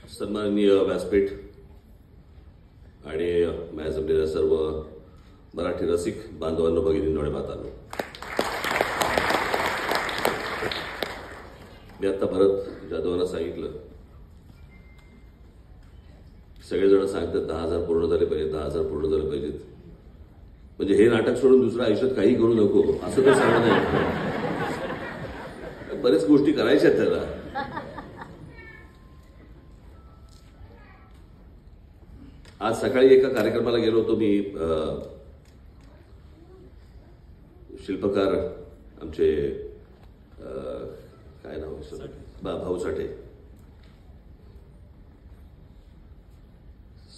सन्माननीय व्यासपीठ आणि माझ्या जमलेल्या सर्व मराठी रसिक बांधवांनो, भगिनींनो आणि मातांनो, मी आता भरत जाधवांना सांगितलं, सगळेजण सांगतात 10,000 पूर्ण झाले पाहिजे, 10,000 पूर्ण झाले पाहिजेत. म्हणजे हे नाटक सोडून दुसरं आयुष्यात काही करू नको असं तर सांगत नाही. बरेच गोष्टी करायच्या त्याला. आज सकाळी एका कार्यक्रमाला गेलो होतो मी. शिल्पकार आमचे काय नाव भाऊ साठे,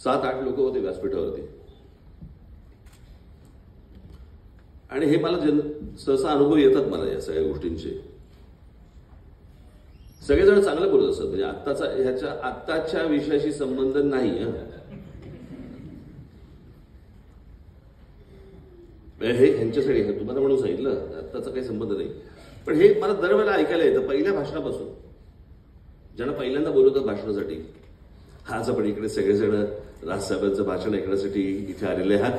7-8 लोक होते व्यासपीठावरती. आणि हे मला सहसा अनुभव येतात मला या सगळ्या गोष्टींचे. सगळेजण चांगलं बोलत असतात. म्हणजे आत्ताच्या विषयाशी संबंध नाही. हे ह्यांच्यासाठी तुम्हाला म्हणून सांगितलं, आत्ताचा काही संबंध नाही. पण हे मला दरवेळेला ऐकायला येतं पहिल्या भाषणापासून. ज्यांना पहिल्यांदा बोलवतात भाषणासाठी, आज आपण इकडे सगळेजण राजसाहेबांचं भाषण ऐकण्यासाठी इथे आलेले आहात,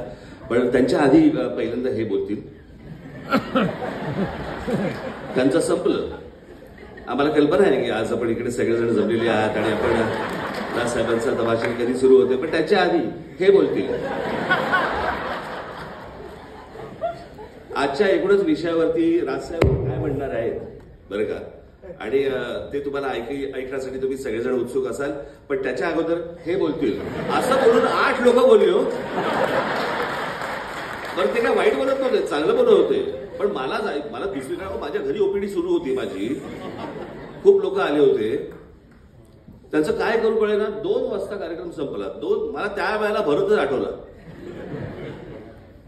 पण त्यांच्या आधी पहिल्यांदा हे बोलतील. त्यांचं संपलं. आम्हाला कल्पना आहे की आज आपण इकडे सगळेजण जमलेले आहात आणि आपण राजसाहेबांचं भाषण कधी सुरू होते, पण त्याच्या आधी हे बोलतील. आजच्या एकूणच विषयावरती राजसाहेब काय म्हणणार आहेत बरं का, आणि ते तुम्हाला ऐकण्यासाठी तुम्ही सगळेजण उत्सुक असाल. पण त्याच्या अगोदर हे बोलतील असं बोलून 8 लोक बोलली हो. बरं, ते काय वाईट बोलत नव्हते, चांगलं बोलत होते. पण मला दुसरीकडे माझ्या घरी ओपीडी सुरू होती माझी. खूप लोक आले होते. त्यांचं काय करू कळेना. 2 वाजता कार्यक्रम संपला. मला त्या वेळेला भरतच आठवला.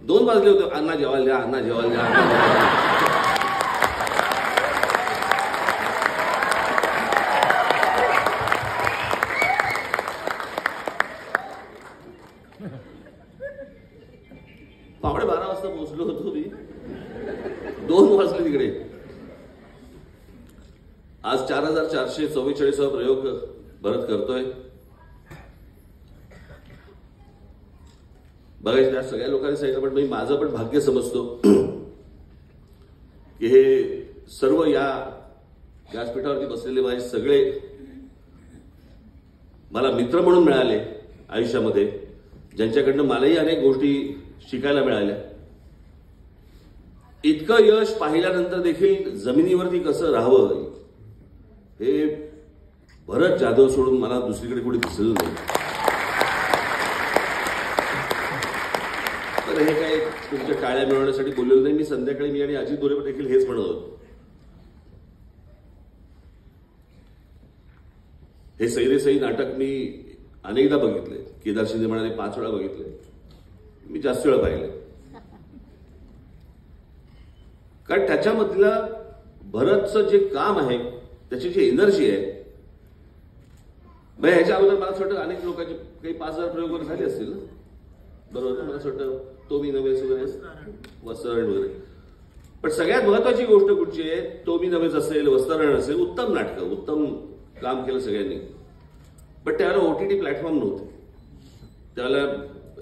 2 वाजले होते. अण्णा जेवायला द्या, अण्णा जेवायला द्या. पावणे 12 वाजता पोहोचलो होतो मी. 2 वाजले तिकडे. आज 4444 प्रयोग भरत करतोय. बघायचं सगळ्या लोकांनी सांगितलं, पण मी माझं पण भाग्य समजतो की हे सर्व या व्यासपीठावरती बसलेले माझे सगळे मला मित्र म्हणून मिळाले आयुष्यामध्ये, ज्यांच्याकडनं मलाही अनेक गोष्टी शिकायला मिळाल्या. इतकं यश पाहिल्यानंतर देखील जमिनीवरती कसं राहावं हे भरत जाधव सोडून मला दुसरीकडे कुठे दिसलं नाही. तर हे काय तुमच्या टाळ्या मिळवण्यासाठी बोललेलं नाही. मी संध्याकाळी मी आणि अजित दोरे देखील हेच म्हणत होतो. हे सैरे सई नाटक मी अनेकदा बघितले. केदार शिंदे म्हणाले 5 वेळा बघितले. मी जास्त वेळा पाहिले. कारण त्याच्यामधलं भरतचं जे काम आहे, त्याची जी एनर्जी आहे, ह्याच्या अगोदर मला असं वाटतं अनेक लोकांचे काही 5,000 प्रयोग वगैरे झाले असतील ना, बरोबर. मला असं वाटतं तो मी नव्हेच वगैरे, वस्तारण वगैरे. पण सगळ्यात महत्वाची गोष्ट कुठची आहे, तो मी नव्हेच असेल, वस्तारण असेल, उत्तम नाटकं, उत्तम काम केलं सगळ्यांनी. पण त्यावेळेला OTT प्लॅटफॉर्म नव्हते, त्यावेळेला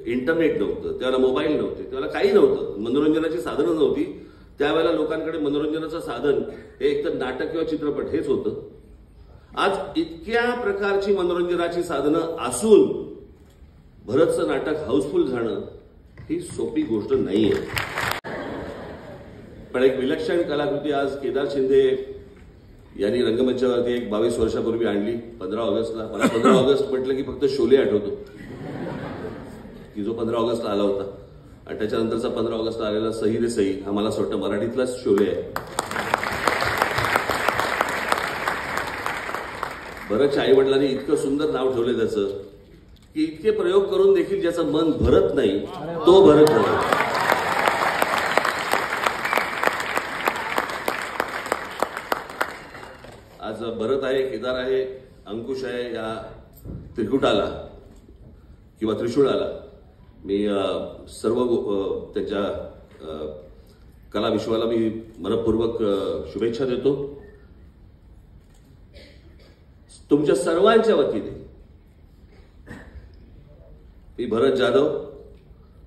इंटरनेट नव्हतं, त्यावेळेला मोबाईल नव्हते, त्यावेळेला काही नव्हतं, मनोरंजनाची साधनं नव्हती. त्यावेळेला लोकांकडे मनोरंजनाचं साधन हे एकतर नाटक किंवा चित्रपट हेच होतं. आज इतक्या प्रकारची मनोरंजनाची साधनं असून भरतचं नाटक हाऊसफुल झाणं ही सोपी गोष्ट नाहीये. पण एक विलक्षण कलाकृती आज केदार शिंदे यांनी रंगमंचावरती एक 22 वर्षापूर्वी आणली. 15 ऑगस्टला. मला 15 ऑगस्ट म्हटलं की फक्त शोले आठवतो, की जो 15 ऑगस्टला आला होता. आणि त्याच्यानंतरचा 15 ऑगस्टला आलेला सही रे सही हा मला असं वाटतं मराठीतलाच शोले आहे. भरतच्या आई वडिलांनी इतकं सुंदर नाव ठेवलंय त्याचं, की इतके प्रयोग करून देखील ज्याचं मन भरत नाही तो भरत नाही. आज भरत आहे, केदार आहे, अंकुश आहे. या त्रिकुटाला किंवा त्रिशूळाला मी सर्व त्यांच्या कला विश्वाला मी मनपूर्वक शुभेच्छा देतो. तुमच्या सर्वांच्या वतीने मी भरत जाधव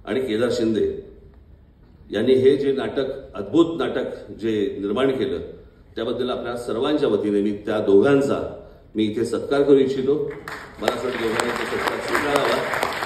आणि केदार शिंदे यांनी हे जे नाटक, अद्भुत नाटक जे निर्माण केलं, त्याबद्दल आपल्या सर्वांच्या वतीने मी त्या दोघांचा मी इथे सत्कार करू इच्छितो. मला असं दोघांचा सत्कार स्वीकारावा.